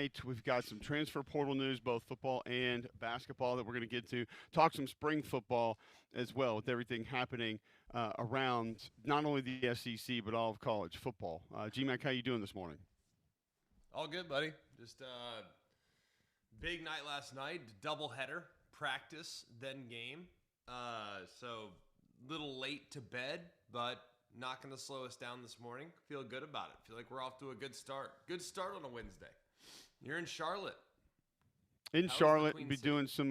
tonight. We've got some transfer portal news, both football and basketball, that we're going to get to. Talk some spring football as well, with everything happening around not only the SEC but all of college football. G-Mac, how you doing this morning? All good, buddy. Just big night last night, doubleheader, practice, then game. So little late to bed, but not going to slow us down this morning. Feel good about it. Feel like we're off to a good start. Good start on a Wednesday. You're in Charlotte. In Charlotte, we'll be doing some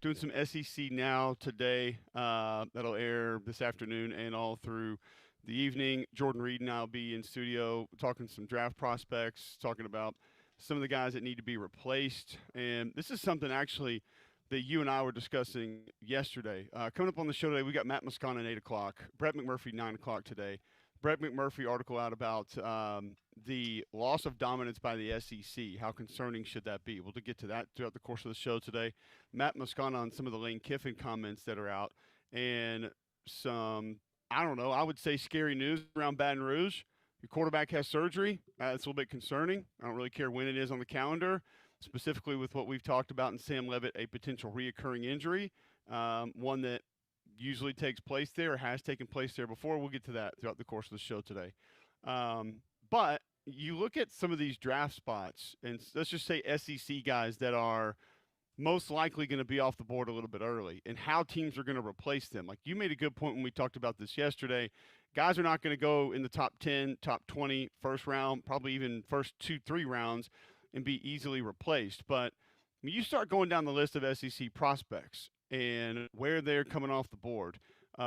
SEC Now today. That'll air this afternoon and all through the evening. Jordan Reed and I will be in studio talking some draft prospects, talking about some of the guys that need to be replaced. And this is something actually that you and I were discussing yesterday. Coming up on the show today, we got Matt Moscona at 8 o'clock, Brett McMurphy 9 o'clock today. Brett McMurphy article out about the loss of dominance by the SEC. How concerning should that be? We'll get to that throughout the course of the show today. Matt Moscona on some of the Lane Kiffin comments that are out, and some, I don't know, I would say scary news around Baton Rouge. Your quarterback has surgery. That's a little bit concerning. I don't really care when it is on the calendar, specifically with what we've talked about in Sam Levitt, a potential reoccurring injury, one that usually takes place there or has taken place there before. We'll get to that throughout the course of the show today. But you look at some of these draft spots, and let's just say SEC guys that are most likely going to be off the board a little bit early, and how teams are going to replace them. Like you made a good point when we talked about this yesterday. Guys are not going to go in the top 10, top 20, first round, probably even first 2-3 rounds and be easily replaced. But when you start going down the list of SEC prospects and where they're coming off the board,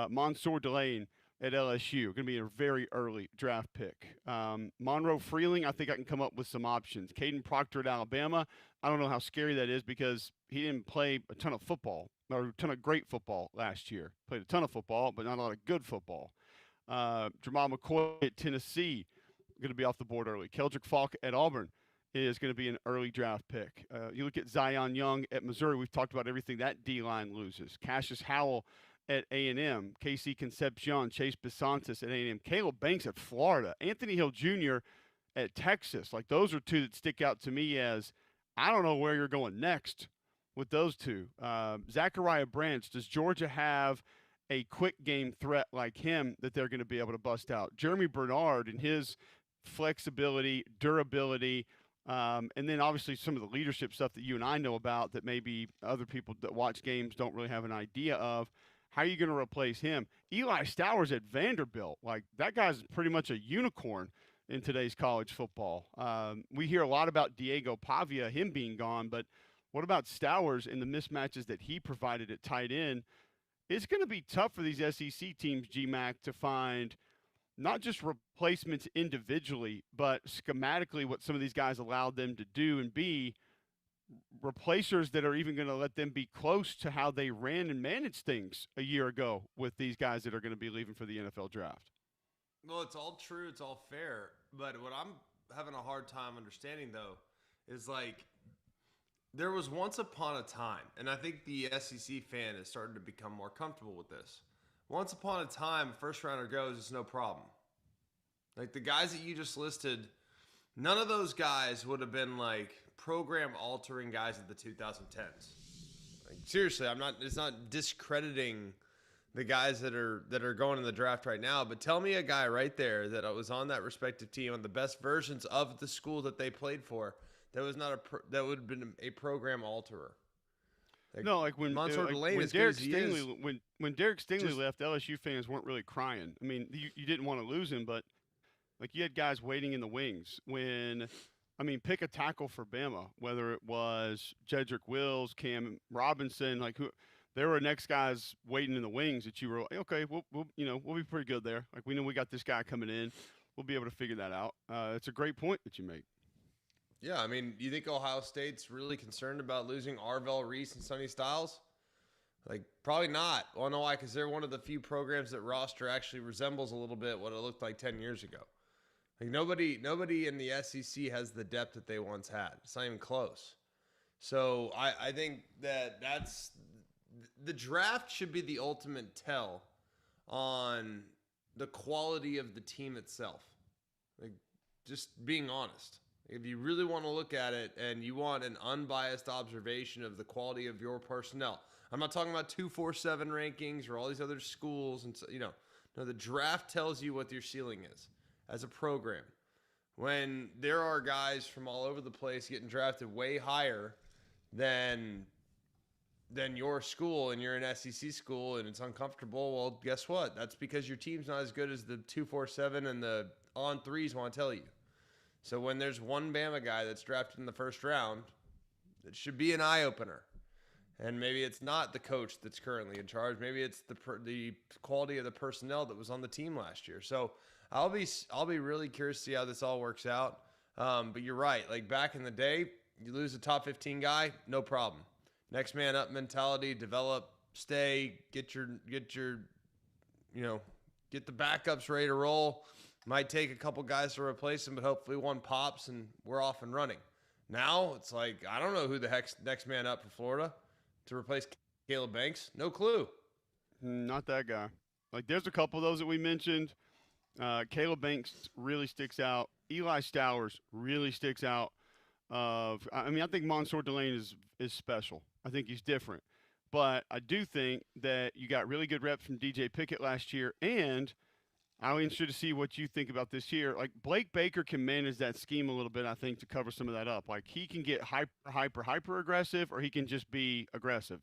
Mansour Delane at LSU, going to be a very early draft pick. Monroe Freeling, I think I can come up with some options. Caden Proctor at Alabama, I don't know how scary that is because he didn't play a ton of football, or a ton of great football last year. Played a ton of football, but not a lot of good football. Jamal McCoy at Tennessee, going to be off the board early. Keldrick Falk at Auburn is going to be an early draft pick. You look at Zion Young at Missouri. We've talked about everything that D-line loses. Cassius Howell at A&M. Casey Concepcion, Chase Bisontis at A&M. Caleb Banks at Florida. Anthony Hill Jr. at Texas. Like, those are two that stick out to me as, I don't know where you're going next with those two. Zachariah Branch, does Georgia have a quick game threat like him that they're going to be able to bust out? Jeremy Bernard and his flexibility, durability, and then obviously some of the leadership stuff that you and I know about that maybe other people that watch games don't really have an idea of. How are you going to replace him? Eli Stowers at Vanderbilt. Like, that guy's pretty much a unicorn in today's college football. We hear a lot about Diego Pavia, him being gone, but what about Stowers and the mismatches that he provided at tight end? It's going to be tough for these SEC teams, G-Mac, to find not just replacements individually, but schematically what some of these guys allowed them to do, and be replacers that are even going to let them be close to how they ran and managed things a year ago with these guys that are going to be leaving for the NFL draft. Well, it's all true. It's all fair. But what I'm having a hard time understanding, though, is like there was once upon a time, and I think the SEC fan is starting to become more comfortable with this. Once upon a time, first rounder goes, it's no problem. Like the guys that you just listed, none of those guys would have been like program altering guys of the 2010s. Like, seriously, it's not discrediting the guys that are going in the draft right now, but tell me a guy right there that was on that respective team on the best versions of the school that they played for that was not that would have been a program alterer. Like, no, like when Derek Stingley when Derek Stingley left, LSU fans weren't really crying. I mean, you didn't want to lose him, but like you had guys waiting in the wings. Pick a tackle for Bama, whether it was Jedrick Wills, Cam Robinson, like who. There were next guys waiting in the wings that you were like, okay, we'll be pretty good there. Like, we know we got this guy coming in. We'll be able to figure that out. It's a great point that you make. Yeah, I mean, you think Ohio State's really concerned about losing Arvell Reese and Sonny Styles? Like, probably not. Well, no, why? Because they're one of the few programs that roster actually resembles a little bit what it looked like 10 years ago. Like, nobody in the SEC has the depth that they once had. It's not even close. So I think that's the draft should be the ultimate tell on the quality of the team itself. Like, just being honest. If you really want to look at it and you want an unbiased observation of the quality of your personnel, I'm not talking about 247 rankings or all these other schools. And, no, the draft tells you what your ceiling is as a program. When there are guys from all over the place getting drafted way higher than your school and you're an SEC school and it's uncomfortable, well, guess what? That's because your team's not as good as the 247 and the on threes want to tell you. So when there's one Bama guy that's drafted in the first round, it should be an eye opener. And maybe it's not the coach that's currently in charge. Maybe it's the quality of the personnel that was on the team last year. So I'll be really curious to see how this all works out. But you're right. Like back in the day, you lose a top 15 guy, no problem. Next man up mentality, develop, stay, get the backups ready to roll. Might take a couple guys to replace him, but hopefully one pops and we're off and running. Now it's like, I don't know who the heck's next man up for Florida to replace Caleb Banks. No clue. Not that guy. Like, there's a couple of those that we mentioned. Caleb Banks really sticks out. Eli Stowers really sticks out. I think Mansour Delane is special. I think he's different. But I do think that you got really good reps from DJ Pickett last year, and I'm interested to see what you think about this year. Like, Blake Baker can manage that scheme a little bit, I think, to cover some of that up. Like, he can get hyper aggressive, or he can just be aggressive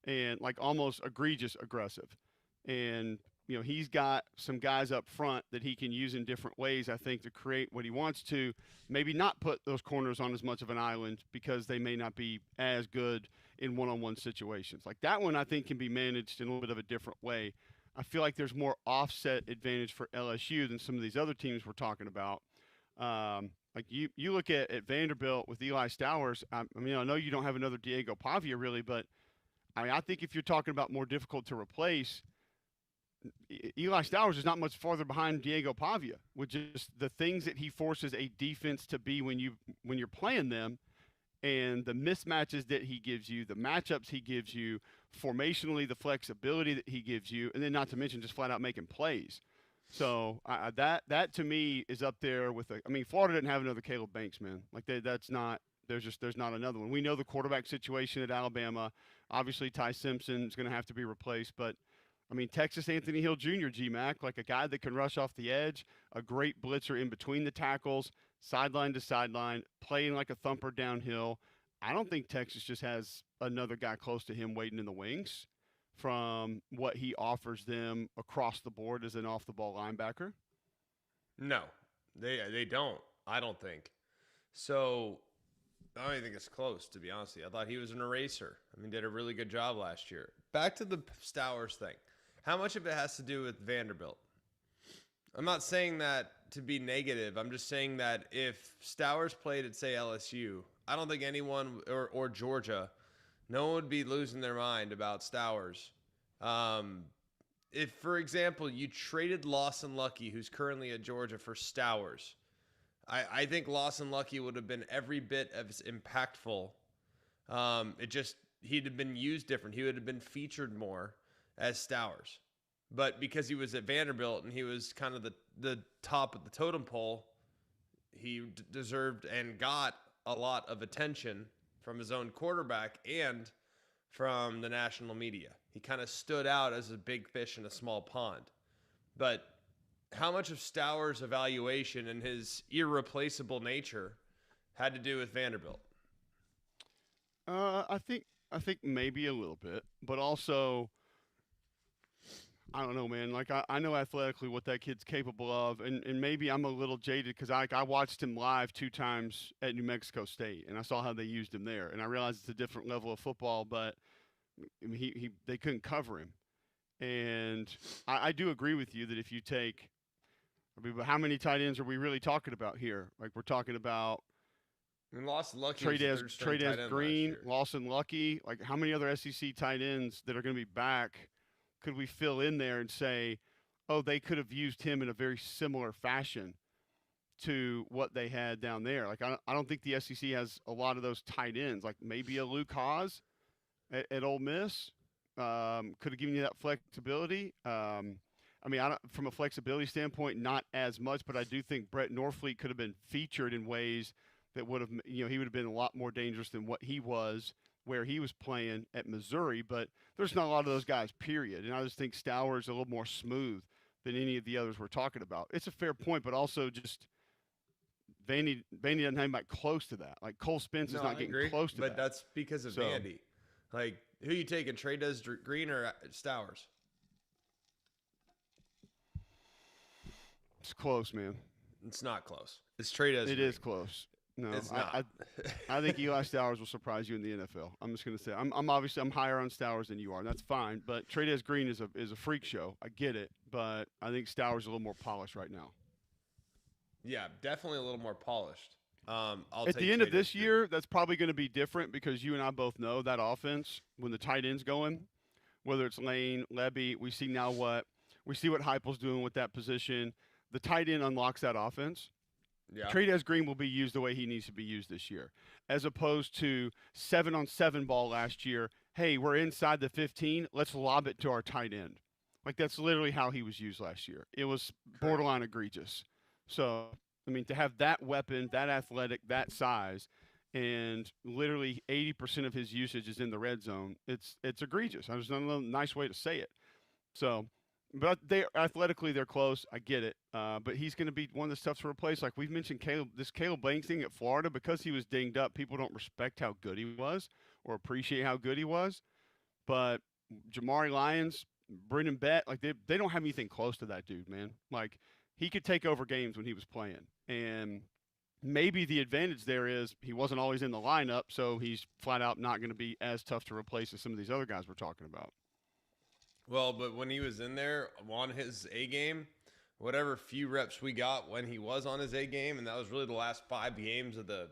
and, like, almost egregious aggressive. And, he's got some guys up front that he can use in different ways, I think, to create what he wants to. Maybe not put those corners on as much of an island because they may not be as good in one-on-one situations. Like, that one, I think, can be managed in a little bit of a different way. I feel like there's more offset advantage for LSU than some of these other teams we're talking about. Like you look at Vanderbilt with Eli Stowers. I know you don't have another Diego Pavia really, but I think if you're talking about more difficult to replace, Eli Stowers is not much farther behind Diego Pavia with just the things that he forces a defense to be when you're playing them. And the mismatches that he gives you, the matchups he gives you, formationally, the flexibility that he gives you, and then not to mention just flat out making plays. So that to me is up there with Florida didn't have another Caleb Banks, man. Like that's not there's not another one. We know the quarterback situation at Alabama. Obviously, Ty Simpson is going to have to be replaced, but Texas Anthony Hill Jr., G-Mac, like a guy that can rush off the edge, a great blitzer in between the tackles, sideline to sideline, playing like a thumper downhill. I don't think Texas just has another guy close to him waiting in the wings from what he offers them across the board as an off-the-ball linebacker. No, they don't. I don't think. So I don't even think it's close, to be honest with you. I thought he was an eraser. Did a really good job last year. Back to the Stowers thing. How much of it has to do with Vanderbilt? I'm not saying that to be negative. I'm just saying that if Stowers played at, say, LSU, I don't think anyone or Georgia, no one would be losing their mind about Stowers. If, for example, you traded Lawson Lucky, who's currently at Georgia, for Stowers, I think Lawson Lucky would have been every bit as impactful. He'd have been used different. He would have been featured more as Stowers. But because he was at Vanderbilt and he was kind of the top of the totem pole, he deserved and got a lot of attention from his own quarterback and from the national media. He kind of stood out as a big fish in a small pond. But how much of Stowers' evaluation and his irreplaceable nature had to do with Vanderbilt? I think maybe a little bit, but also I don't know, man. Like I know athletically what that kid's capable of, and maybe I'm a little jaded because I watched him live 2 times at New Mexico State, and I saw how they used him there, and I realized it's a different level of football, but they couldn't cover him, and I do agree with you that if you take, but how many tight ends are we really talking about here? Like we're talking about. Lawson Lucky, Trey Green, Lawson Lucky. Like how many other SEC tight ends that are going to be back could we fill in there and say, oh, they could have used him in a very similar fashion to what they had down there? Like, I don't think the SEC has a lot of those tight ends. Like, maybe a Luke Haas at Ole Miss could have given you that flexibility. From a flexibility standpoint, not as much, but I do think Brett Norfleet could have been featured in ways that would have, he would have been a lot more dangerous than what he was where he was playing at Missouri. But there's not a lot of those guys, period. And I just think Stowers a little more smooth than any of the others we're talking about. It's a fair point, but also just Vandy doesn't have anybody close to that. Like Cole Spence is No, not I getting agree, close to but that. that's because of So Vandy. Like, who you taking, Trey Green or Stowers? it's close, man. It's not close. It's Trey It Green. is close. No, It's not. I think Eli Stowers will surprise you in the NFL. I'm just going to say I'm obviously I'm higher on Stowers than you are. And that's fine. But Trey Green is a freak show. I get it, but I think Stowers is a little more polished right now. Yeah, definitely a little more polished. I'll At take the end of Trey this Green. year, that's probably going to be different because you and I both know that offense when the tight end's going, whether it's Lane, Levy, we see what Heupel's doing with that position. The tight end unlocks that offense. Yeah. Trey Green will be used the way he needs to be used this year, as opposed to 7-on-7 ball last year. Hey, we're inside the 15. Let's lob it to our tight end. Like that's literally how he was used last year. It was borderline egregious. So, I mean, to have that weapon, that athletic, that size, and literally 80% of his usage is in the red zone, it's egregious. There's no nice way to say it. So, but they athletically they're close. I get it, but he's going to be one of the stuff to replace. Like we've mentioned, Caleb Banks thing at Florida because he was dinged up. People don't respect how good he was or appreciate how good he was. But Jamari Lyons, Brendan Bett, like they don't have anything close to that dude, man. Like he could take over games when he was playing, and maybe the advantage there is he wasn't always in the lineup, so he's flat out not going to be as tough to replace as some of these other guys we're talking about. Well, but when he was in there on his A game, whatever few reps we got when he was on his A game, and that was really the last 5 games of the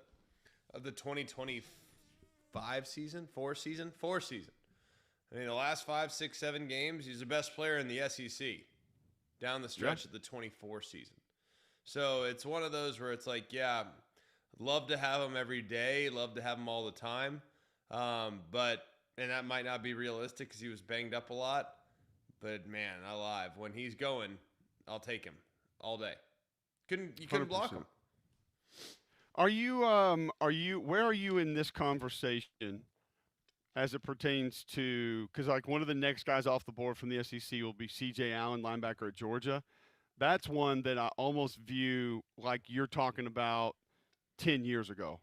2025 season, 4 season. I mean, the last 5, 6, 7 games, he's the best player in the SEC down the stretch of the 24 season. So it's one of those where it's like, yeah, love to have him every day, love to have him all the time, and that might not be realistic because he was banged up a lot. But man, alive, when he's going, I'll take him all day. You couldn't block him. Where are you in this conversation as it pertains to, because like one of the next guys off the board from the SEC will be C.J. Allen, linebacker at Georgia. That's one that I almost view like you're talking about 10 years ago,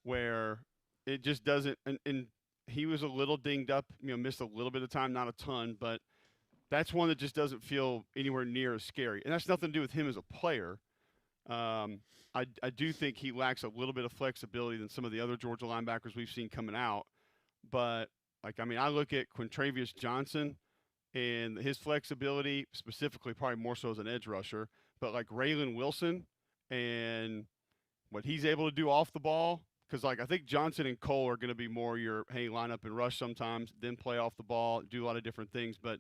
where it just doesn't, and he was a little dinged up, missed a little bit of time, not a ton, but that's one that just doesn't feel anywhere near as scary. And that's nothing to do with him as a player. I do think he lacks a little bit of flexibility than some of the other Georgia linebackers we've seen coming out. But, I look at Quintravious Johnson and his flexibility, specifically probably more so as an edge rusher, but like Raylan Wilson and what he's able to do off the ball, because I think Johnson and Cole are going to be more your, hey, line up and rush sometimes, then play off the ball, do a lot of different things. But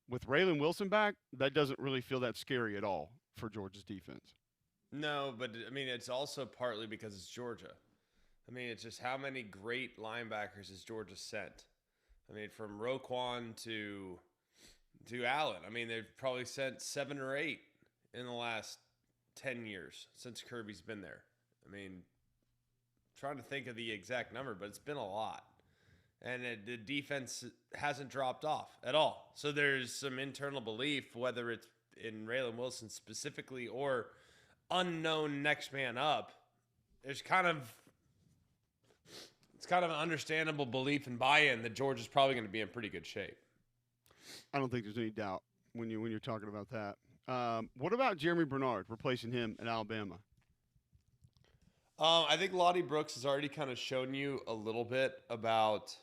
with Raylan Wilson back, that doesn't really feel that scary at all for Georgia's defense. No, but I mean, it's also partly because it's Georgia. I mean, it's just how many great linebackers has Georgia sent? I mean, from Roquan to Allen. I mean, they've probably sent 7 or 8 in the last 10 years since Kirby's been there. I mean, trying to think of the exact number, but it's been a lot. And the defense hasn't dropped off at all. So there's some internal belief, whether it's in Raylan Wilson specifically or unknown next man up. It's kind of an understandable belief and buy-in that Georgia's probably going to be in pretty good shape. I don't think there's any doubt when you're talking about that. What about Jeremy Bernard replacing him at Alabama? I think Lottie Brooks has already kind of shown you a little bit about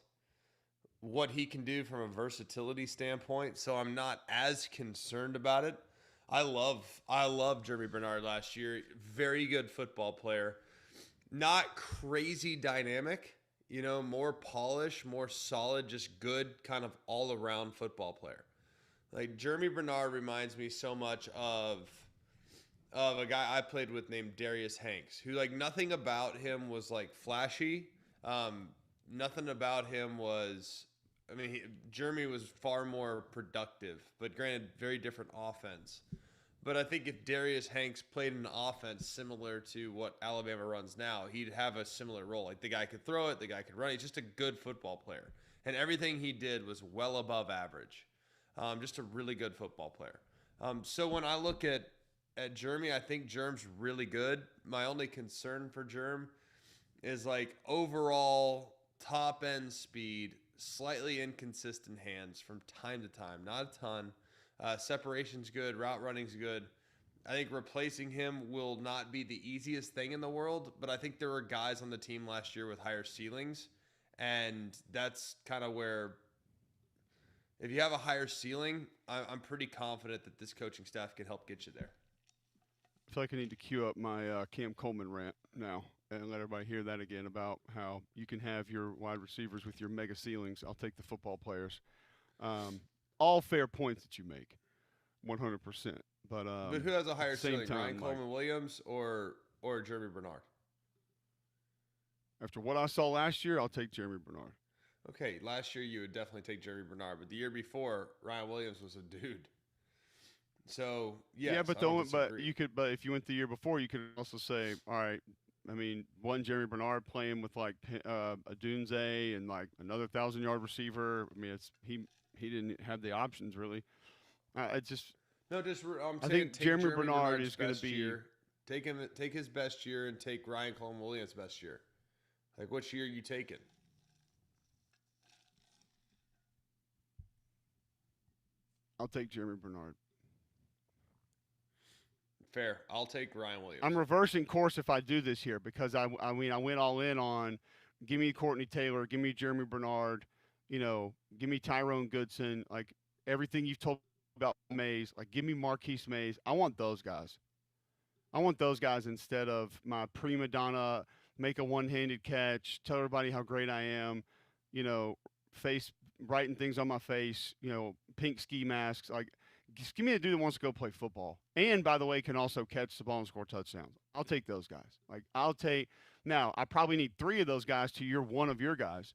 what he can do from a versatility standpoint, so I'm not as concerned about it. I love Jeremy Bernard last year. Very good football player. Not crazy dynamic, more polished, more solid, just good kind of all-around football player. Like Jeremy Bernard reminds me so much of a guy I played with named Darius Hanks, who nothing about him was flashy. Nothing about him was, Jeremy was far more productive, but granted, very different offense. But I think if Darius Hanks played an offense similar to what Alabama runs now, he'd have a similar role. Like the guy could throw it, the guy could run it. He's just a good football player. And everything he did was well above average. Just a really good football player. So when I look at Jeremy, I think Jerm's really good. My only concern for Jerm is like overall top end speed, slightly inconsistent hands from time to time, not a ton. Separation's good, route running's good. I think replacing him will not be the easiest thing in the world, but I think there were guys on the team last year with higher ceilings, and that's kind of where, if you have a higher ceiling, I'm pretty confident that this coaching staff can help get you there. I feel like I need to cue up my Cam Coleman rant now and let everybody hear that again about how you can have your wide receivers with your mega ceilings. I'll take the football players. All fair points that you make, 100%. But who has a higher ceiling, time, Ryan Coleman Williams or Jeremy Bernard? After what I saw last year, I'll take Jeremy Bernard. Okay, last year you would definitely take Jeremy Bernard, but the year before, Ryan Williams was a dude. So yes, yeah, but but if you went the year before, you could also say, all right. I mean, one Jeremy Bernard playing with like a Dunze and like another 1,000-yard receiver. I mean, he didn't have the options really. I think Jeremy Bernard is going to be take his best year and take Ryan Coleman Williams' best year. Like, which year are you taking? I'll take Jeremy Bernard. Fair. I'll take Ryan Williams. I'm reversing course if I do this here because I went all in on give me Courtney Taylor, give me Jeremy Bernard, give me Tyrone Goodson, like everything you've told about Mays, like give me Marquise Mays. I want those guys. I want those guys instead of my prima donna, make a one-handed catch, tell everybody how great I am, face writing things on my face, pink ski masks, like. Just give me a dude that wants to go play football. And, by the way, can also catch the ball and score touchdowns. I'll take those guys. Now, I probably need 3 of those guys to you're one of your guys.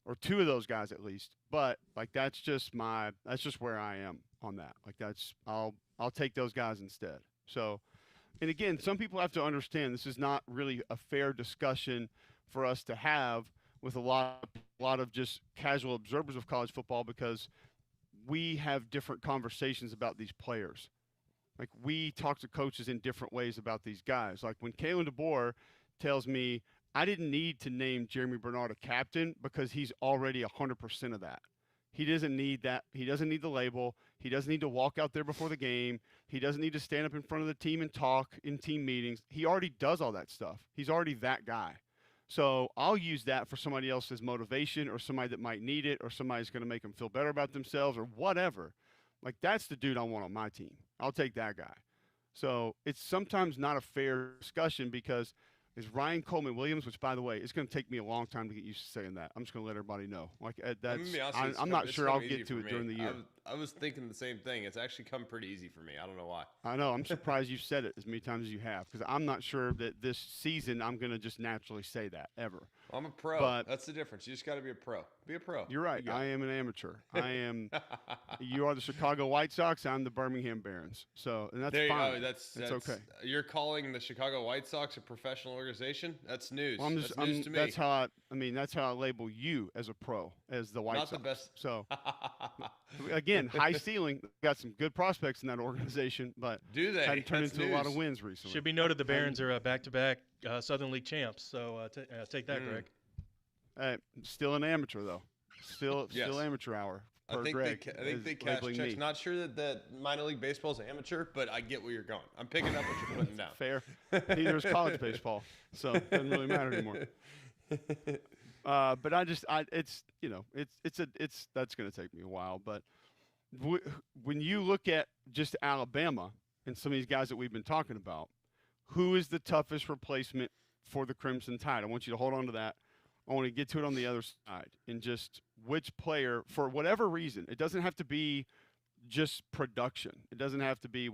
Or 2 of those guys at least. But, that's just where I am on that. I'll take those guys instead. So, and again, some people have to understand this is not really a fair discussion for us to have with a lot of just casual observers of college football because – we have different conversations about these players. Like we talk to coaches in different ways about these guys. Like when Kalen DeBoer tells me I didn't need to name Jeremy Bernard a captain because he's already 100% of that. He doesn't need that. He doesn't need the label. He doesn't need to walk out there before the game. He doesn't need to stand up in front of the team and talk in team meetings. He already does all that stuff. He's already that guy. So I'll use that for somebody else's motivation or somebody that might need it or somebody's going to make them feel better about themselves or whatever. Like that's the dude I want on my team. I'll take that guy. So it's sometimes not a fair discussion because is Ryan Coleman Williams, which by the way, it's going to take me a long time to get used to saying that. I'm just going to let everybody know. I'm not sure I'll get to it during the year. I was thinking the same thing. It's actually come pretty easy for me. I don't know why. I know. I'm surprised you've said it as many times as you have because I'm not sure that this season I'm going to just naturally say that ever. I'm a pro. But that's the difference. You just got to be a pro. Be a pro. You're right. I am an amateur. I am. You are the Chicago White Sox. I'm the Birmingham Barons. So and that's fine. That's okay. You're calling the Chicago White Sox a professional organization? That's news. Well, that's news to me. That's how that's how I label you as a pro, as the White Sox. Not the best. So again, high ceiling. Got some good prospects in that organization, but do they hadn't turned into a lot of wins recently. Should be noted the Barons are back-to-back Southern League champs. So take that, Greg. Still an amateur though. Still amateur hour. I think they cash checks. Me. Not sure that minor league baseball is amateur, but I get where you're going. I'm picking up what you're putting down. Fair. Neither is college baseball, so it doesn't really matter anymore. But it's that's going to take me a while. But when you look at just Alabama and some of these guys that we've been talking about, who is the toughest replacement for the Crimson Tide? I want you to hold on to that. I want to get to it on the other side and just which player, for whatever reason, it doesn't have to be just production. It doesn't have to be,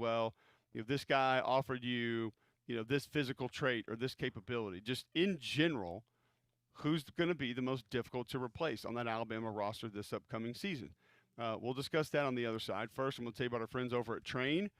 this guy offered you, this physical trait or this capability. Just in general, who's going to be the most difficult to replace on that Alabama roster this upcoming season? We'll discuss that on the other side. First, I'm going to tell you about our friends over at Train.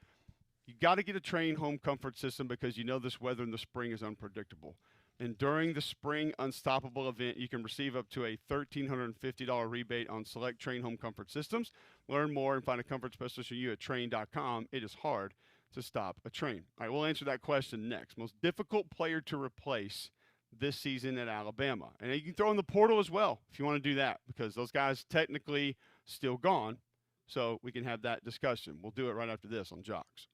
You got to get a Train home comfort system because you know this weather in the spring is unpredictable. And during the Spring Unstoppable event, you can receive up to a $1,350 rebate on select Train home comfort systems. Learn more and find a comfort specialist for you at train.com. It is hard to stop a train. All right, we'll answer that question next. Most difficult player to replace this season at Alabama. And you can throw in the portal as well if you want to do that because those guys technically still gone. So we can have that discussion. We'll do it right after this on Jocks.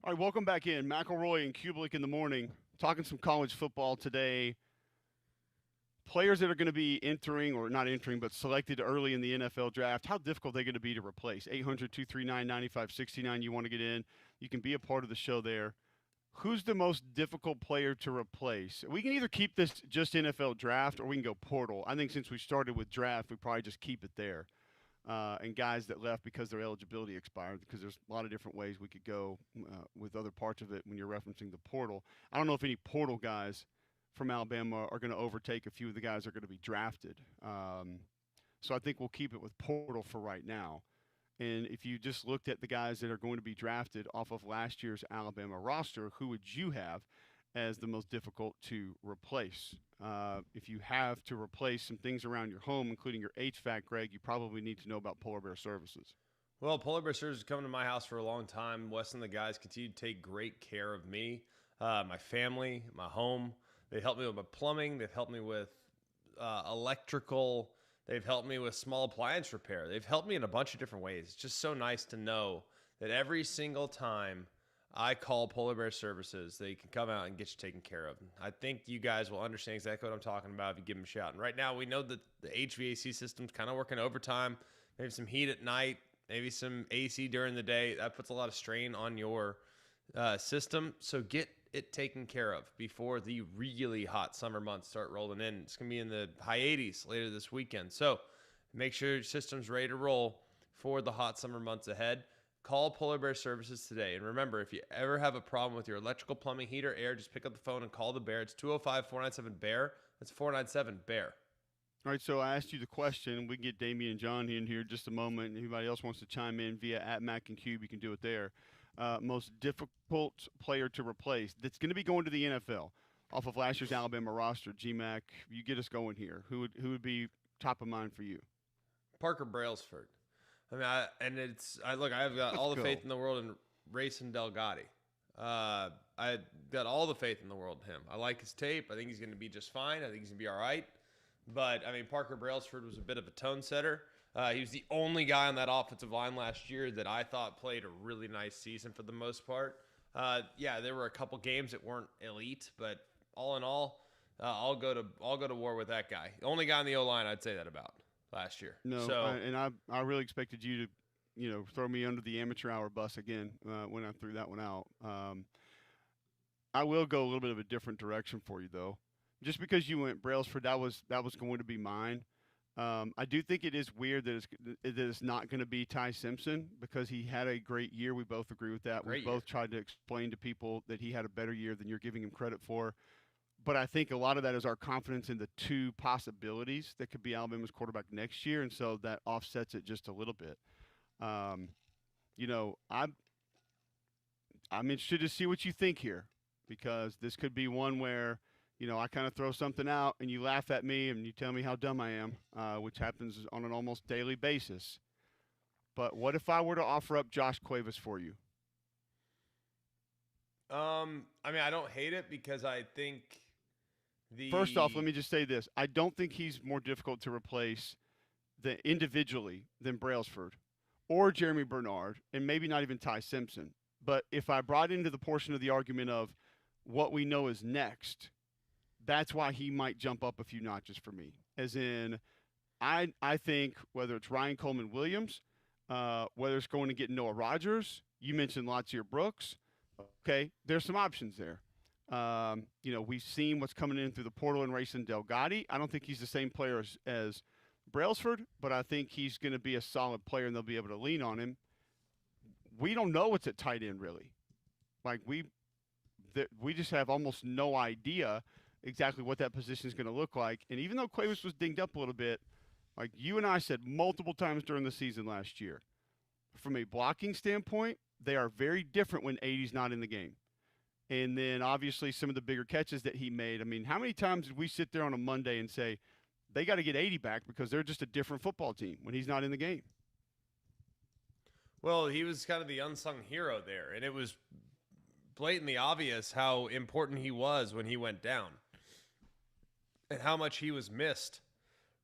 All right, welcome back in. McElroy and Cubelic in the morning. Talking some college football today. Players that are going to be entering, or not entering, but selected early in the NFL draft, how difficult are they going to be to replace? 800-239-9569, you want to get in. You can be a part of the show there. Who's the most difficult player to replace? We can either keep this just NFL draft or we can go portal. I think since we started with draft, we probably just keep it there. And guys that left because their eligibility expired, because there's a lot of different ways we could go with other parts of it when you're referencing the portal. I don't know if any portal guys from Alabama are going to overtake a few of the guys that are going to be drafted. So I think we'll keep it with portal for right now. And if you just looked at the guys that are going to be drafted off of last year's Alabama roster, who would you have as the most difficult to replace? If you have to replace some things around your home, including your HVAC, Greg, you probably need to know about Polar Bear Services. Well, Polar Bear Service has come to my house for a long time. Wes and the guys continue to take great care of me, my family, my home. They helped me with my plumbing. They've helped me with electrical. They've helped me with small appliance repair. They've helped me in a bunch of different ways. It's just so nice to know that every single time I call Polar Bear Services, they can come out and get you taken care of. I think you guys will understand exactly what I'm talking about if you give them a shout. And right now, we know that the HVAC system's kind of working overtime. Maybe some heat at night, maybe some AC during the day. That puts a lot of strain on your system. So get it taken care of before the really hot summer months start rolling in. It's going to be in the high 80s later this weekend. So make sure your system's ready to roll for the hot summer months ahead. Call Polar Bear Services today. And remember, if you ever have a problem with your electrical, plumbing, heater, air, just pick up the phone and call the Bear. It's 205-497-BEAR. That's 497-BEAR. All right, so I asked you the question. We can get Damian and John in here in just a moment. Anybody else wants to chime in via @MacandCube, you can do it there. Most difficult player to replace that's going to be going to the NFL off of last year's Alabama roster. GMAC, you get us going here. Who would be top of mind for you? Parker Brailsford. I mean, I've got all the faith in the world in Rayson Delgatti. I got all the faith in the world in him. I like his tape. I think he's going to be just fine. I think he's going to be all right. But, I mean, Parker Brailsford was a bit of a tone setter. He was the only guy on that offensive line last year that I thought played a really nice season for the most part. Yeah, there were a couple games that weren't elite, but all in all, I'll go to war with that guy. The only guy on the O-line I'd say that about last year. No, so, I really expected you to, throw me under the amateur hour bus again when I threw that one out. I will go a little bit of a different direction for you, though. Just because you went Brailsford, that was going to be mine. I do think it is weird that it's not going to be Ty Simpson because he had a great year. We both agree with that. We both tried to explain to people that he had a better year than you're giving him credit for. But I think a lot of that is our confidence in the two possibilities that could be Alabama's quarterback next year, and so that offsets it just a little bit. I'm interested to see what you think here because this could be one where I kind of throw something out and you laugh at me and you tell me how dumb I am, which happens on an almost daily basis. But what if I were to offer up Josh Cuevas for you? I mean, I don't hate it because I think First off, let me just say this. I don't think he's more difficult to replace individually than Brailsford or Jeremy Bernard and maybe not even Ty Simpson. But if I brought into the portion of the argument of what we know is next, that's why he might jump up a few notches for me. As in, I think whether it's Ryan Coleman-Williams, whether it's going to get Noah Rogers, you mentioned Latsier Brooks. Okay, there's some options there. We've seen what's coming in through the portal in Rayson Delgatti. I don't think he's the same player as Brailsford, but I think he's going to be a solid player and they'll be able to lean on him. We don't know what's at tight end, really. Like, we just have almost no idea exactly what that position is going to look like. And even though Cuevas was dinged up a little bit, like you and I said multiple times during the season last year, from a blocking standpoint, they are very different when 80's not in the game. And then obviously some of the bigger catches that he made. I mean, how many times did we sit there on a Monday and say, they got to get 80 back because they're just a different football team when he's not in the game? Well, he was kind of the unsung hero there, and it was blatantly obvious how important he was when he went down and how much he was missed,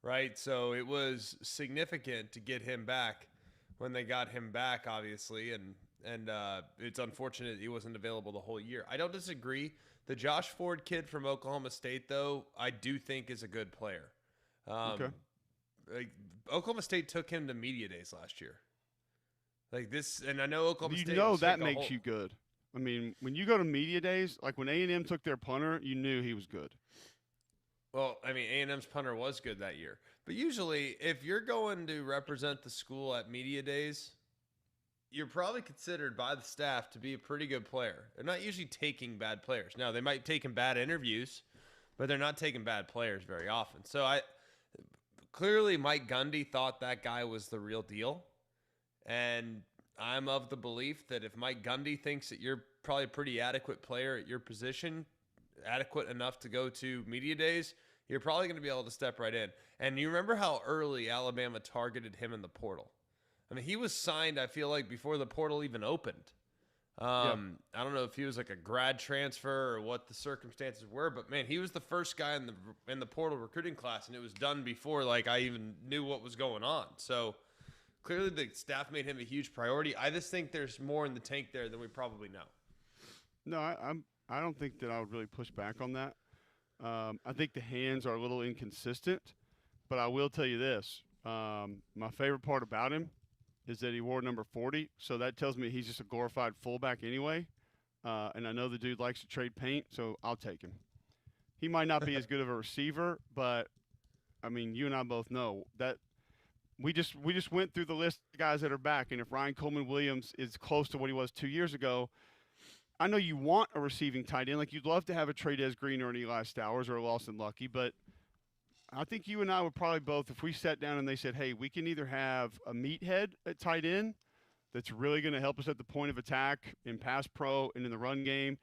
right? So it was significant to get him back when they got him back, obviously, and it's unfortunate he wasn't available the whole year. I don't disagree. The Josh Ford kid from Oklahoma State, though, I do think is a good player. Okay. Oklahoma State took him to media days last year. Like this, and I know Oklahoma State. That makes you good. I mean, when you go to media days, like when A&M took their punter, you knew he was good. Well, I mean, A&M's punter was good that year. But usually, if you're going to represent the school at media days, you're probably considered by the staff to be a pretty good player. They're not usually taking bad players. Now, they might take in bad interviews, but they're not taking bad players very often. So clearly Mike Gundy thought that guy was the real deal. And I'm of the belief that if Mike Gundy thinks that you're probably a pretty adequate player at your position, adequate enough to go to media days, you're probably going to be able to step right in. And you remember how early Alabama targeted him in the portal. I mean, he was signed, I feel like, before the portal even opened. Yeah. I don't know if he was like a grad transfer or what the circumstances were, but man, he was the first guy in the portal recruiting class, and it was done before like I even knew what was going on. So clearly, the staff made him a huge priority. I just think there's more in the tank there than we probably know. No, I don't think that I would really push back on that. I think the hands are a little inconsistent, but I will tell you this: my favorite part about him is that he wore number 40, so that tells me he's just a glorified fullback anyway. And I know the dude likes to trade paint, so I'll take him. He might not be as good of a receiver, but I mean, you and I both know that we just went through the list of guys that are back, and if Ryan Coleman Williams is close to what he was 2 years ago, I know you want a receiving tight end. Like you'd love to have a Trey Green or an Eli Stowers or a Lawson Lucky, but I think you and I would probably both, if we sat down and they said, hey, we can either have a meathead at tight end that's really going to help us at the point of attack in pass pro and in the run game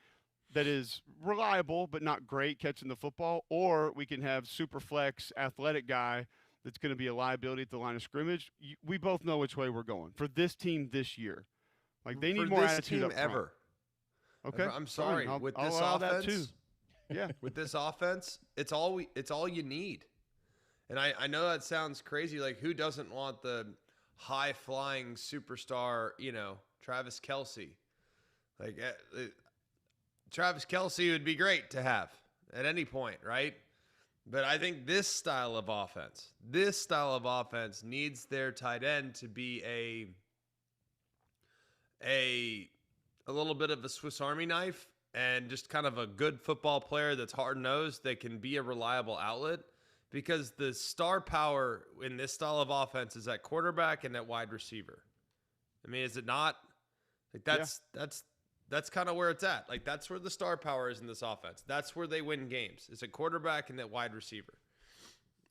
that is reliable but not great catching the football, or we can have super flex athletic guy that's going to be a liability at the line of scrimmage. We both know which way we're going for this team this year. Like they need For more this attitude team up front. ever. Okay, I'm sorry. Fine. With I'll this allow offense, that too. Yeah. With this offense, it's all you need. And I know that sounds crazy. Like, who doesn't want the high-flying superstar, Travis Kelce? Like, Travis Kelce would be great to have at any point, right? But I think this style of offense needs their tight end to be a little bit of a Swiss Army knife and just kind of a good football player that's hard-nosed that can be a reliable outlet. Because the star power in this style of offense is at quarterback and at wide receiver. I mean, is it not? Like that's kind of where it's at. Like that's where the star power is in this offense. That's where they win games. It's at quarterback and at wide receiver,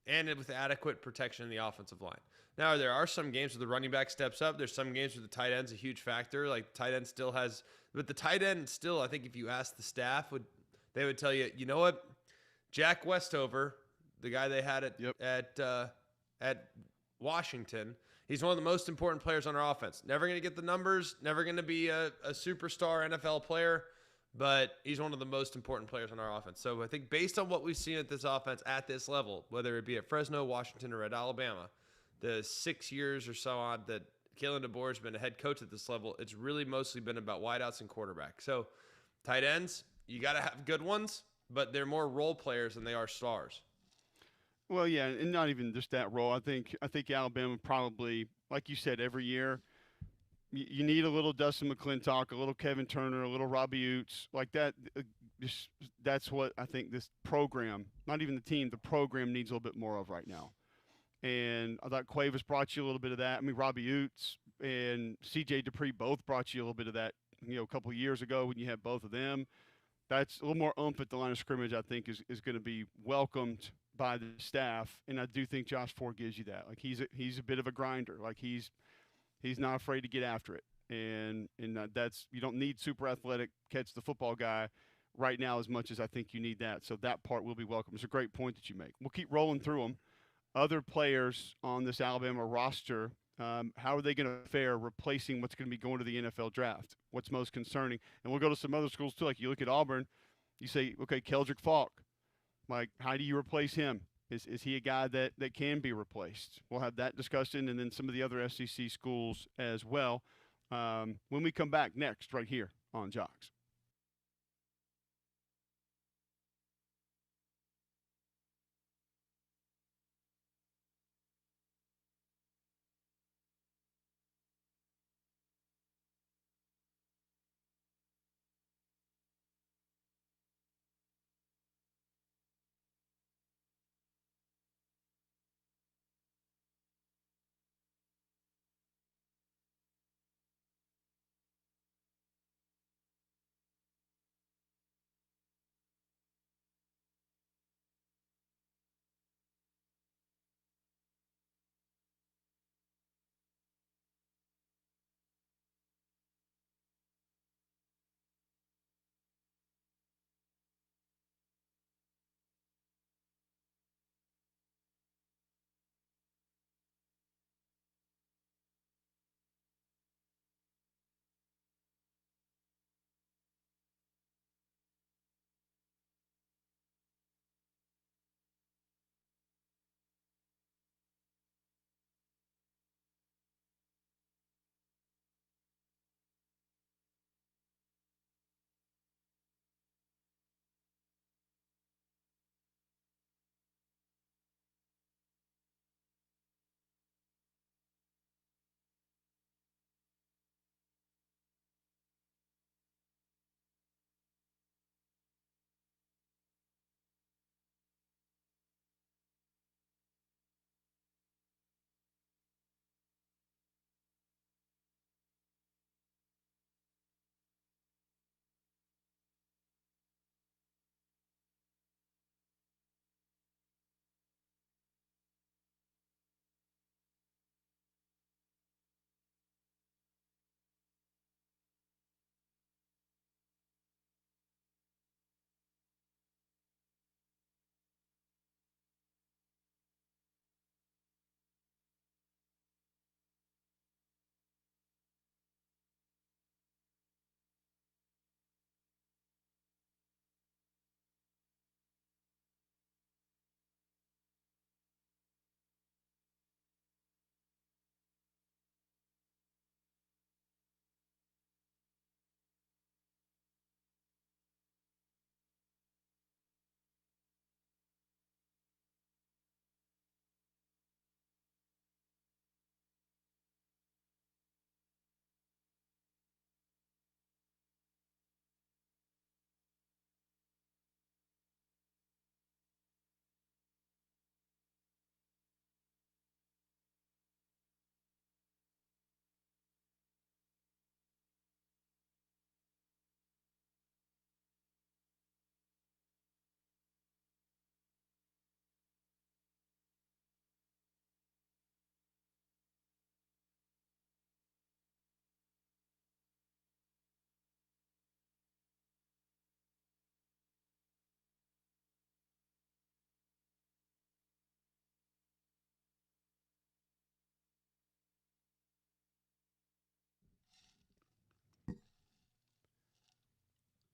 and with adequate protection in the offensive line. Now there are some games where the running back steps up. There's some games where the tight end's a huge factor. Like tight end still has, but the tight end still, I think if you ask the staff, they would tell you, you know what, Jack Westover, the guy they had at Washington, he's one of the most important players on our offense. Never going to get the numbers, never going to be a superstar NFL player, but he's one of the most important players on our offense. So I think based on what we've seen at this offense at this level, whether it be at Fresno, Washington, or at Alabama, the 6 years or so on that Kalen DeBoer has been a head coach at this level, it's really mostly been about wideouts and quarterback. So tight ends, you got to have good ones, but they're more role players than they are stars. Well, yeah, and not even just that role. I think Alabama probably, like you said, every year you need a little Dustin McClintock, a little Kevin Turner, a little Robbie Utes, like that. That's what I think this program, not even the team, the program needs a little bit more of right now. And I thought Cuevas brought you a little bit of that. I mean, Robbie Utes and C.J. Dupree both brought you a little bit of that, a couple of years ago when you had both of them. That's a little more oomph at the line of scrimmage, I think, is going to be welcomed by the staff, and I do think Josh Ford gives you that. Like he's a bit of a grinder. Like he's not afraid to get after it, and that's, you don't need super athletic catch the football guy right now as much as I think you need that. So that part will be welcome. It's a great point that you make. We'll keep rolling through them. Other players on this Alabama roster, how are they going to fare replacing what's going to be going to the NFL draft? What's most concerning? And we'll go to some other schools too. Like you look at Auburn, you say, okay, Keldrick Falk. Like, how do you replace him? Is he a guy that can be replaced? We'll have that discussion, and then some of the other SEC schools as well when we come back next right here on Jocks.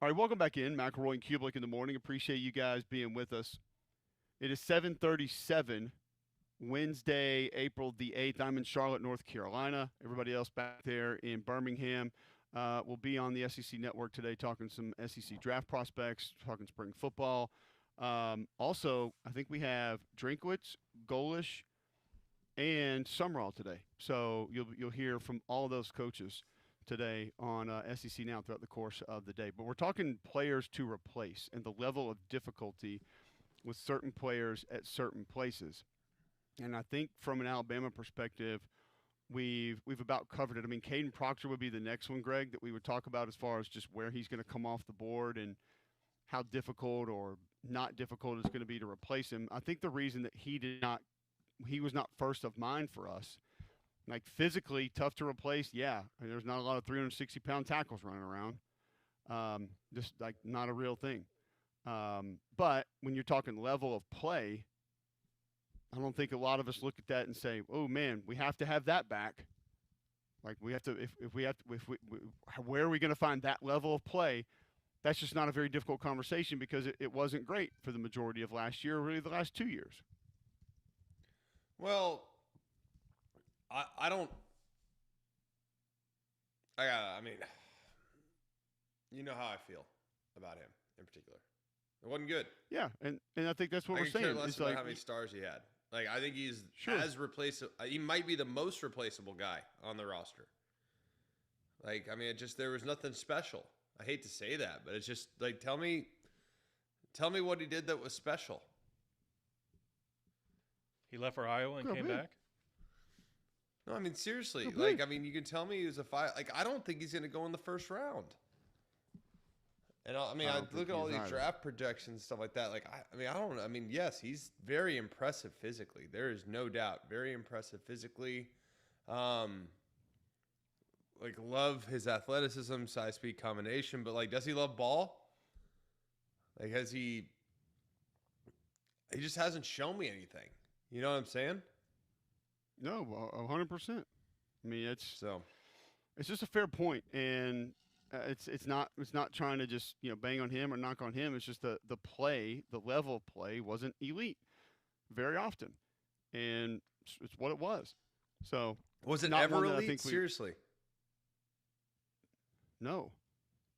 All right, welcome back in. McElroy and Cubelic in the morning. Appreciate you guys being with us. It is 7:37, Wednesday, April the 8th. I'm in Charlotte, North Carolina. Everybody else back there in Birmingham will be on the SEC Network today talking some SEC draft prospects, talking spring football. Also, I think we have Drinkwitz, Golish, and Summerall today. So you'll hear from all those coaches today on SEC Now throughout the course of the day. But we're talking players to replace and the level of difficulty with certain players at certain places. And I think from an Alabama perspective, we've about covered it. I mean, Caden Proctor would be the next one, Greg, that we would talk about as far as just where he's going to come off the board and how difficult or not difficult it's going to be to replace him. I think the reason that he was not first of mind for us, like physically tough to replace, yeah. I mean, there's not a lot of 360-pound tackles running around. Just like not a real thing. But when you're talking level of play, I don't think a lot of us look at that and say, "Oh man, we have to have that back." Like we have to, where are we going to find that level of play? That's just not a very difficult conversation because it wasn't great for the majority of last year, or really the last 2 years. Well, I mean, you know how I feel about him in particular. It wasn't good. Yeah, and I think that's what we're saying. I care less it's about like, how many stars he had. Like, I think he's sure. as replaceable. He might be the most replaceable guy on the roster. Like, I mean, there was nothing special. I hate to say that, but it's just like, tell me what he did that was special. He left for Iowa and came back. No, I mean, seriously. Like, I mean, you can tell me he was a five. Like, I don't think he's going to go in the first round. And I look at all these draft projections and stuff like that. Like, I mean, yes, he's very impressive physically. There is no doubt. Very impressive physically. Like, love his athleticism, size, speed combination. But, like, does he love ball? Like, he just hasn't shown me anything. You know what I'm saying? No, 100%. I mean, it's So just a fair point, and it's not trying to just bang on him or knock on him. It's just the play, the level of play wasn't elite very often, and it's what it was. So was it ever elite? Seriously, no.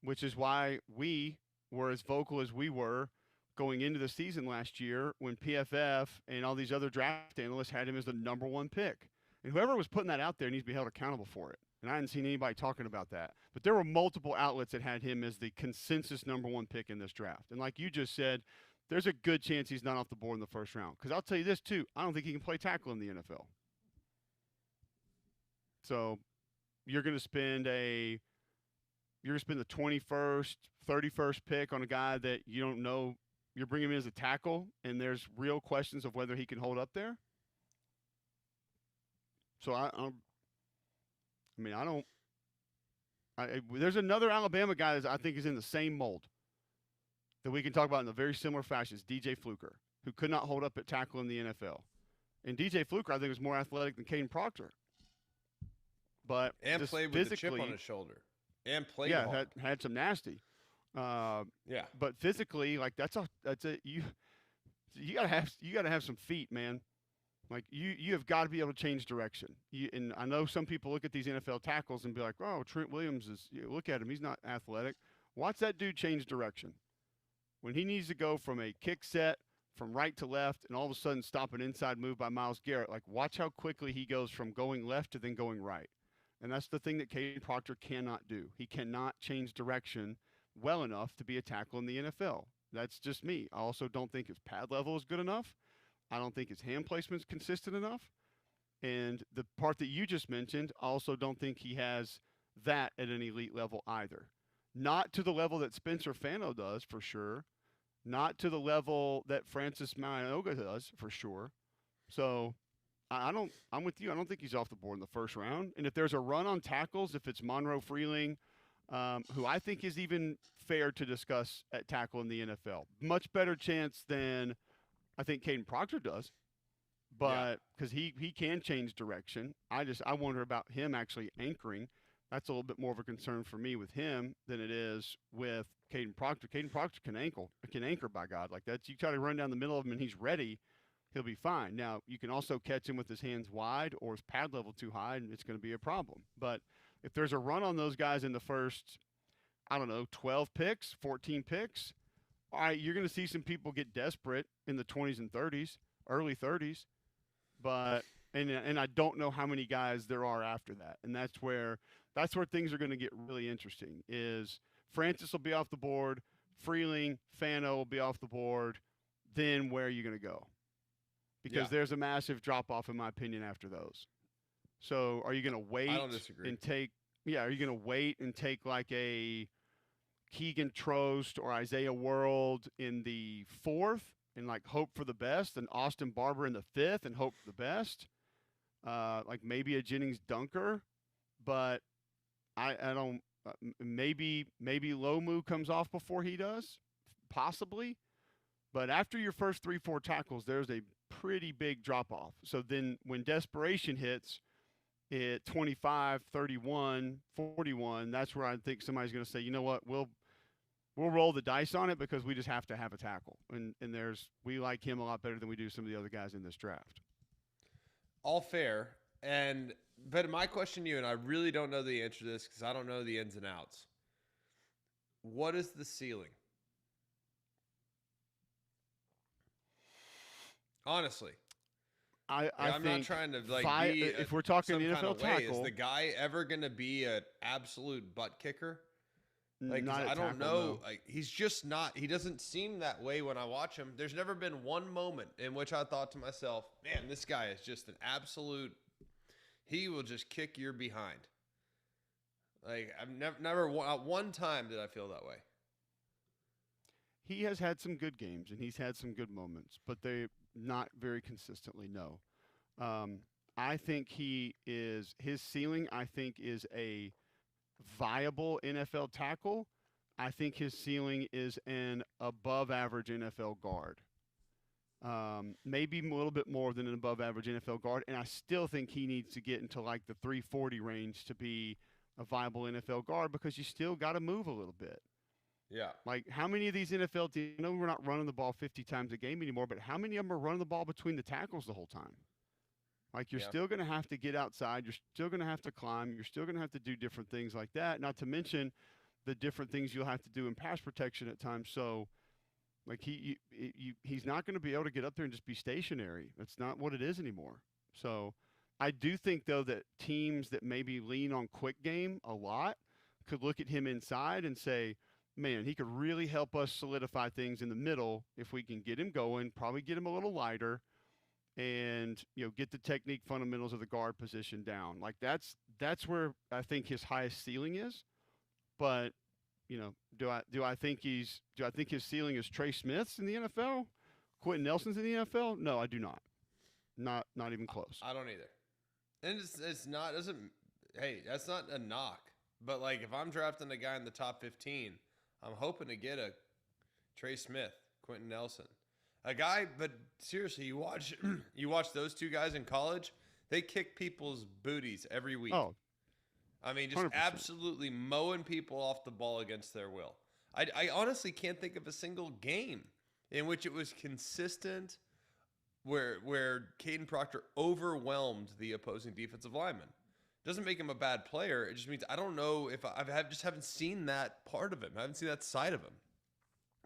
Which is why we were as vocal as we were going into the season last year when PFF and all these other draft analysts had him as the number one pick. And whoever was putting that out there needs to be held accountable for it. And I hadn't seen anybody talking about that. But there were multiple outlets that had him as the consensus number one pick in this draft. And like you just said, there's a good chance he's not off the board in the first round. Because I'll tell you this, too. I don't think he can play tackle in the NFL. So you're going to spend the 21st, 31st pick on a guy that you don't know. You're bringing him in as a tackle, and there's real questions of whether he can hold up there. So there's another Alabama guy that I think is in the same mold that we can talk about in a very similar fashion. Is DJ Fluker, who could not hold up at tackle in the NFL. And DJ Fluker, I think, was more athletic than Caden Proctor. But and played with the chip on his shoulder. And played had some nasty. Yeah. But physically, like you gotta have some feet, man. Like you have got to be able to change direction. And I know some people look at these NFL tackles and be like, "Oh, Trent Williams look at him, he's not athletic." Watch that dude change direction. When he needs to go from a kick set from right to left and all of a sudden stop an inside move by Myles Garrett, like watch how quickly he goes from going left to then going right. And that's the thing that Caden Proctor cannot do. He cannot change direction well enough to be a tackle in the NFL. That's just me. I also don't think his pad level is good enough. I don't think his hand placement is consistent enough. And the part that you just mentioned, I also don't think he has that at an elite level either. Not to the level that Spencer Fano does, for sure. Not to the level that Francis Maioga does, for sure. So I'm with you. I don't think he's off the board in the first round. And if there's a run on tackles, if it's Monroe Freeling, who I think is even fair to discuss at tackle in the NFL. Much better chance than I think Caden Proctor does. But because he can change direction. I wonder about him actually anchoring That's a little bit more of a concern for me with him than it is with Caden Proctor. Caden Proctor can anchor by God. Like that's you try to run down the middle of him and he's ready, he'll be fine. Now you can also catch him with his hands wide or his pad level too high, and it's going to be a problem. But if there's a run on those guys in the first, I don't know, 12 picks, 14 picks, all right, you're going to see some people get desperate in the 20s and 30s, early 30s. But and I don't know how many guys there are after that, and that's where things are going to get really interesting. Is Francis will be off the board, Freeling, Fano will be off the board, then where are you going to go? Because there's a massive drop off, in my opinion, after those. So are you going to wait I don't disagree. and take? Yeah, are you going to wait and take like a Keegan Trost or Isaiah World in the 4th and like hope for the best, and Austin Barber in the 5th and hope for the best? Like maybe a Jennings Dunker, but I don't. Maybe Lomu comes off before he does, possibly. But after your first 3-4 tackles, there's a pretty big drop off. So then when desperation hits at 25, 31, 41, that's where I think somebody's going to say, you know what, we'll roll the dice on it because we just have to have a tackle. And we like him a lot better than we do some of the other guys in this draft. All fair. But my question to you, and I really don't know the answer to this because I don't know the ins and outs. What is the ceiling? Honestly. I'm think not trying to if we're talking some NFL kind of tackle, is the guy ever going to be an absolute butt kicker? Like, not I don't tackle, know. no. Like, he's just not. He doesn't seem that way when I watch him. There's never been one moment in which I thought to myself, "Man, this guy is just an absolute. He will just kick your behind." Like, I've never one time did I feel that way. He has had some good games and he's had some good moments, but they're not very consistently. No, I think his ceiling. I think is a viable NFL tackle. I think his ceiling is an above average NFL guard. Maybe a little bit more than an above average NFL guard. And I still think he needs to get into like the 340 range to be a viable NFL guard because you still got to move a little bit. Yeah. Like how many of these NFL teams, I know we're not running the ball 50 times a game anymore, but how many of them are running the ball between the tackles the whole time? Like you're still going to have to get outside. You're still going to have to climb. You're still going to have to do different things like that. Not to mention the different things you'll have to do in pass protection at times. So, like he's not going to be able to get up there and just be stationary. That's not what it is anymore. So, I do think though that teams that maybe lean on quick game a lot could look at him inside and say, "Man, he could really help us solidify things in the middle if we can get him going. Probably get him a little lighter." And get the technique fundamentals of the guard position down. Like that's where I think his highest ceiling is. But do I think his ceiling is Trey Smith's in the NFL, Quentin Nelson's in the NFL? No, I do not. Not even close. I don't either. And it's not doesn't. Hey, that's not a knock. But like if I'm drafting a guy in the top 15, I'm hoping to get a Trey Smith, Quentin Nelson. A guy, but seriously, you watch those two guys in college, they kick people's booties every week. Oh, I mean, just 100%. absolutely mowing people off the ball against their will. I honestly can't think of a single game in which it was consistent where Caden Proctor overwhelmed the opposing defensive lineman. Doesn't make him a bad player. It just means I don't know if I just haven't seen that part of him. I haven't seen that side of him.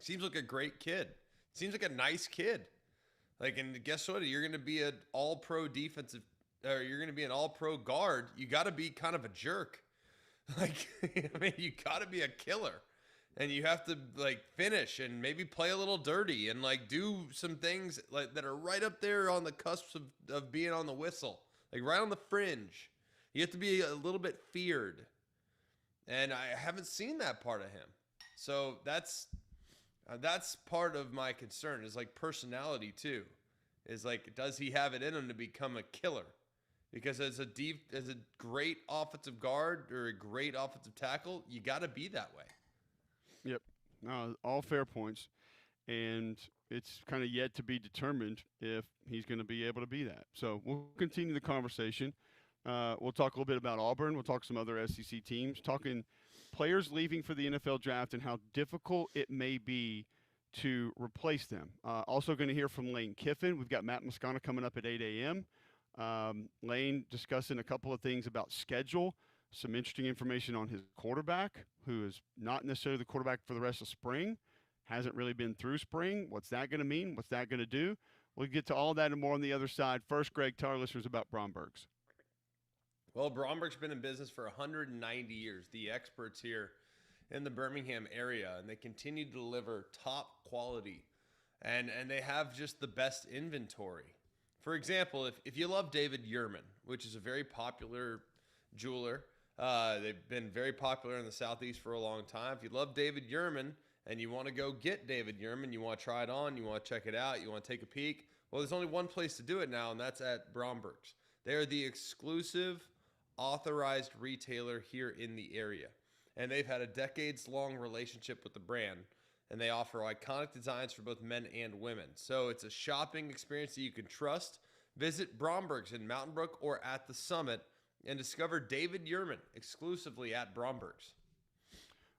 Seems like a great kid. Seems like a nice kid. Like, and guess what? You're going to be an all-pro defensive, or you're going to be an all-pro guard. You got to be kind of a jerk. Like, I mean, you got to be a killer. And you have to, like, finish and maybe play a little dirty and, like, do some things like that are right up there on the cusp of being on the whistle. Like, right on the fringe. You have to be a little bit feared. And I haven't seen that part of him. So that's part of my concern is like personality too. Is like, does he have it in him to become a killer? Because as a great offensive guard or a great offensive tackle, you got to be that way. Yep. No, all fair points. And it's kind of yet to be determined if he's going to be able to be that. So we'll continue the conversation. We'll talk a little bit about Auburn. We'll talk some other SEC teams. Talking players leaving for the NFL draft and how difficult it may be to replace them. Also going to hear from Lane Kiffin. We've got Matt Moscona coming up at 8 a.m. Lane discussing a couple of things about schedule, some interesting information on his quarterback, who is not necessarily the quarterback for the rest of spring, hasn't really been through spring. What's that going to mean? What's that going to do? We'll get to all that and more on the other side. First, Greg, tell our listeners about Bromberg's. Well, Bromberg's been in business for 190 years, the experts here in the Birmingham area, and they continue to deliver top quality, and they have just the best inventory. For example, if you love David Yurman, which is a very popular jeweler, they've been very popular in the Southeast for a long time. If you love David Yurman and you want to go get David Yurman, you want to try it on, you want to check it out, you want to take a peek, well, there's only one place to do it now, and that's at Bromberg's. They are the exclusive authorized retailer here in the area, and they've had a decades-long relationship with the brand, and they offer iconic designs for both men and women. So it's a shopping experience that you can trust. Visit Bromberg's in Mountain Brook or at the Summit and discover David Yurman exclusively at Bromberg's.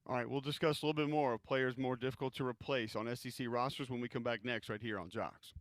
All right, we'll discuss a little bit more of players more difficult to replace on SEC rosters when we come back next right here on Jocks.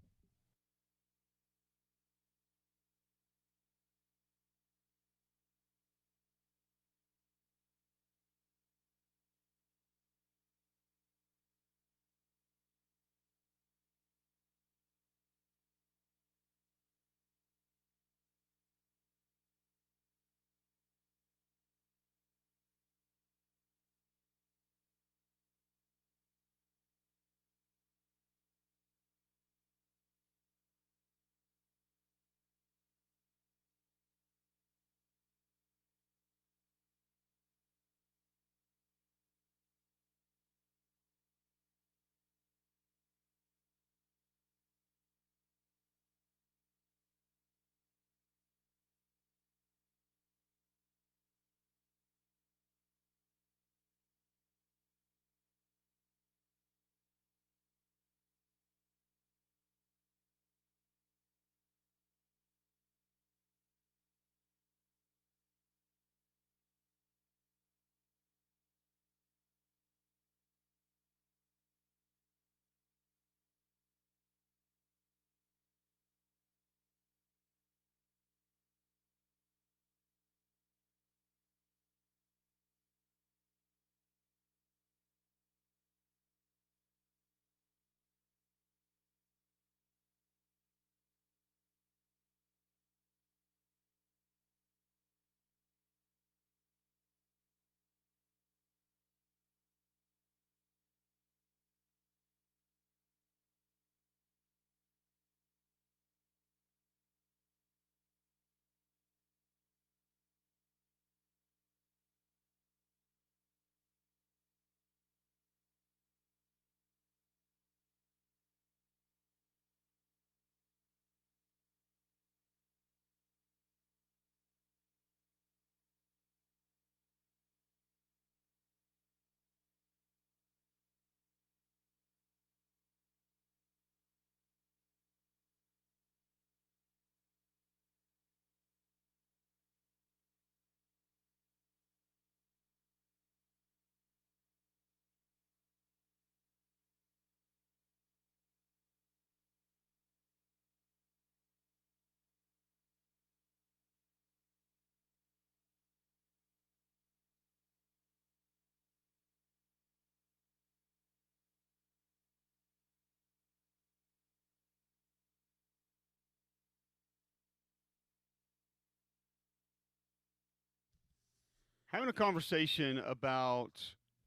Having a conversation about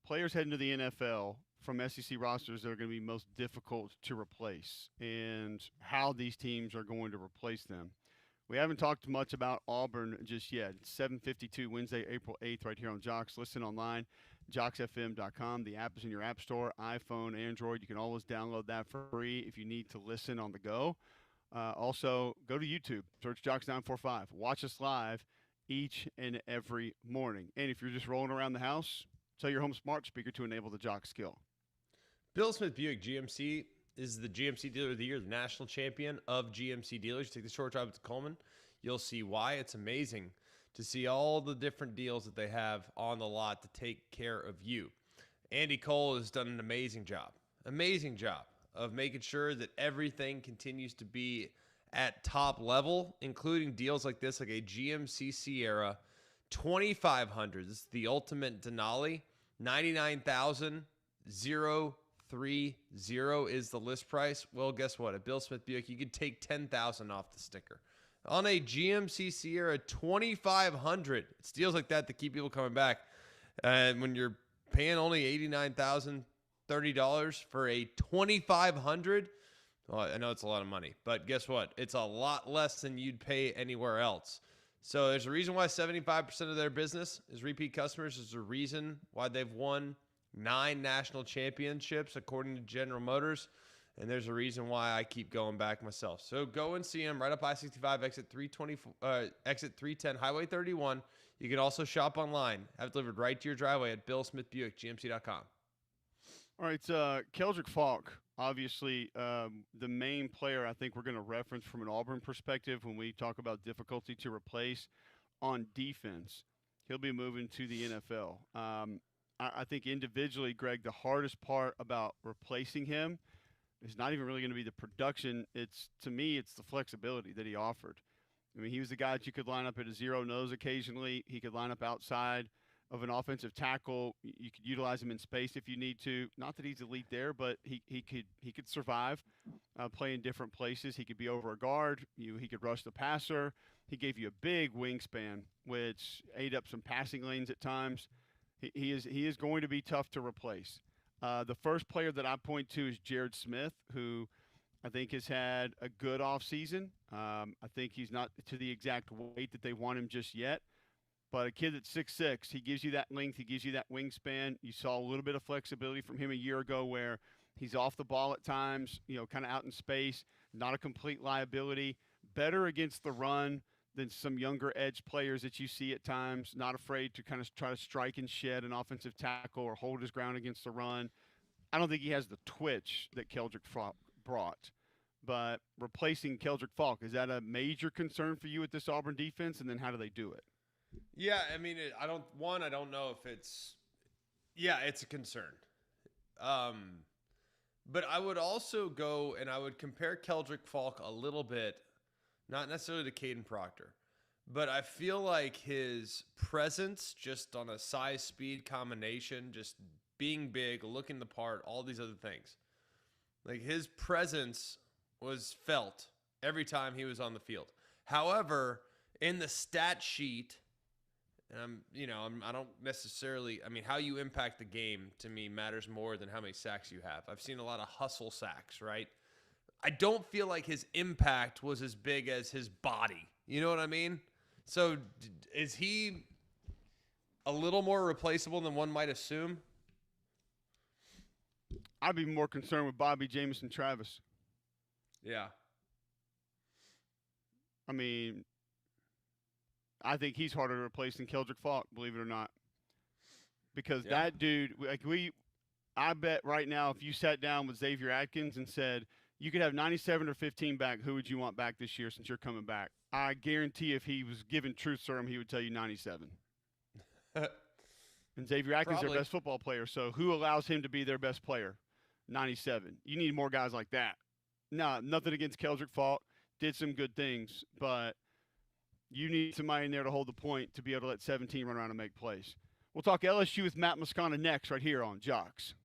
players heading to the NFL from SEC rosters that are going to be most difficult to replace and how these teams are going to replace them. We haven't talked much about Auburn just yet. It's 7:52 Wednesday, April 8th, right here on Jocks. Listen online, jocksfm.com. The app is in your app store, iPhone, Android. You can always download that for free if you need to listen on the go. Also, go to YouTube, search Jocks945. Watch us live each and every morning. And if you're just rolling around the house, tell your home smart speaker to enable the Jock skill. Bill Smith Buick GMC is the GMC Dealer of the Year, the national champion of GMC dealers. You take the short drive to Coleman, you'll see why. It's amazing to see all the different deals that they have on the lot to take care of you. Andy Cole has done an amazing job of making sure that everything continues to be at top level, including deals like this, like a GMC Sierra 2500. This is the ultimate Denali. 99,030 is the list price. Well, guess what? At Bill Smith Buick, you could take 10,000 off the sticker. On a GMC Sierra 2500, it's deals like that keep people coming back. And when you're paying only $89,030 for a 2500, well, I know it's a lot of money, but guess what? It's a lot less than you'd pay anywhere else. So there's a reason why 75% of their business is repeat customers. There's a reason why they've won 9 national championships, according to General Motors. And there's a reason why I keep going back myself. So go and see them right up I-65, exit 310, Highway 31. You can also shop online. Have it delivered right to your driveway at BillSmithBuickGMC.com. All right, Keldrick Falk, obviously the main player I think we're going to reference from an Auburn perspective when we talk about difficulty to replace on defense. He'll be moving to the NFL. I think individually, Greg, the hardest part about replacing him is not even really going to be the production. To me, it's the flexibility that he offered. I mean, he was the guy that you could line up at a zero nose occasionally. He could line up outside of an offensive tackle. You could utilize him in space if you need to. Not that he's elite there, but he could survive playing different places. He could be over a guard. He could rush the passer. He gave you a big wingspan, which ate up some passing lanes at times. He is going to be tough to replace. The first player that I point to is Jared Smith, who I think has had a good offseason. I think he's not to the exact weight that they want him just yet. But a kid that's 6'6", he gives you that length, he gives you that wingspan. You saw a little bit of flexibility from him a year ago where he's off the ball at times, kind of out in space, not a complete liability. Better against the run than some younger edge players that you see at times, not afraid to kind of try to strike and shed an offensive tackle or hold his ground against the run. I don't think he has the twitch that Keldrick Falk brought. But replacing Keldrick Falk, is that a major concern for you with this Auburn defense? And then how do they do it? Yeah, I mean, I don't know if it's a concern. But I would also go and I would compare Keldrick Falk a little bit, not necessarily to Caden Proctor, but I feel like his presence just on a size-speed combination, just being big, looking the part, all these other things. Like his presence was felt every time he was on the field. However, in the stat sheet, and I don't necessarily, how you impact the game to me matters more than how many sacks you have. I've seen a lot of hustle sacks, right? I don't feel like his impact was as big as his body. You know what I mean? So is he a little more replaceable than one might assume? I'd be more concerned with Bobby Jamison Travis. Yeah. I mean, I think he's harder to replace than Keldrick Falk, believe it or not. Because that dude, I bet right now if you sat down with Xavier Atkins and said, you could have 97 or 15 back, who would you want back this year since you're coming back? I guarantee if he was given truth serum, he would tell you 97. And Xavier Atkins is their best football player, so who allows him to be their best player? 97. You need more guys like that. No, nothing against Keldrick Falk. Did some good things, but you need somebody in there to hold the point to be able to let 17 run around and make plays. We'll talk LSU with Matt Moscona next right here on Jocks.